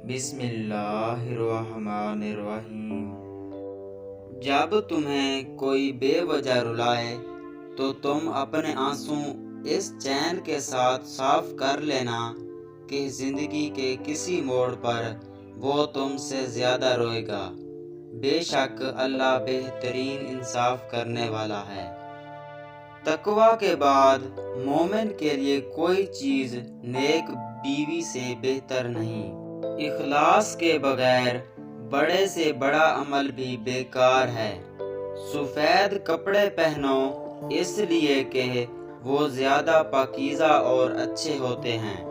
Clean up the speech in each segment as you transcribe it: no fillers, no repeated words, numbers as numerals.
بسم اللہ الرحمن الرحیم۔ جب تمہیں کوئی بے وجہ رلائے تو تم اپنے آنسو اس چین کے ساتھ صاف کر لینا کہ زندگی کے کسی موڑ پر وہ تم سے زیادہ روئے گا۔ بے شک اللہ بہترین انصاف کرنے والا ہے۔ تقوی کے بعد مومن کے لیے کوئی چیز نیک بیوی سے بہتر نہیں۔ اخلاص کے بغیر بڑے سے بڑا عمل بھی بیکار ہے۔ سفید کپڑے پہنو اس لیے کہ وہ زیادہ پاکیزہ اور اچھے ہوتے ہیں۔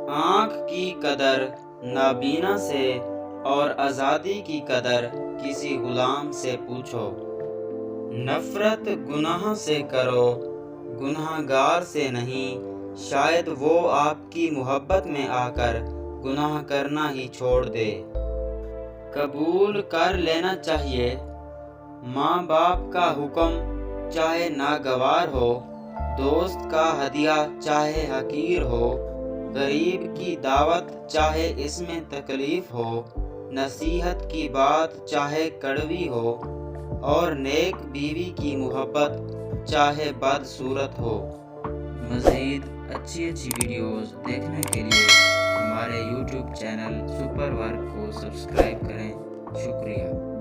آنکھ کی قدر نابینا سے اور آزادی کی قدر کسی غلام سے پوچھو۔ نفرت گناہ سے کرو، گناہ گار سے نہیں، شاید وہ آپ کی محبت میں آ کر گناہ کرنا ہی چھوڑ دے۔ قبول کر لینا چاہیے ماں باپ کا حکم چاہے ناگوار ہو، دوست کا ہدیہ چاہے حقیر ہو، غریب کی دعوت چاہے اس میں تکلیف ہو، نصیحت کی بات چاہے کڑوی ہو، اور نیک بیوی کی محبت چاہے بدصورت ہو۔ مزید اچھی ویڈیوز دیکھنے کے لیے ہمارے YouTube چینل سپر ورک کو سبسکرائب کریں۔ شکریہ۔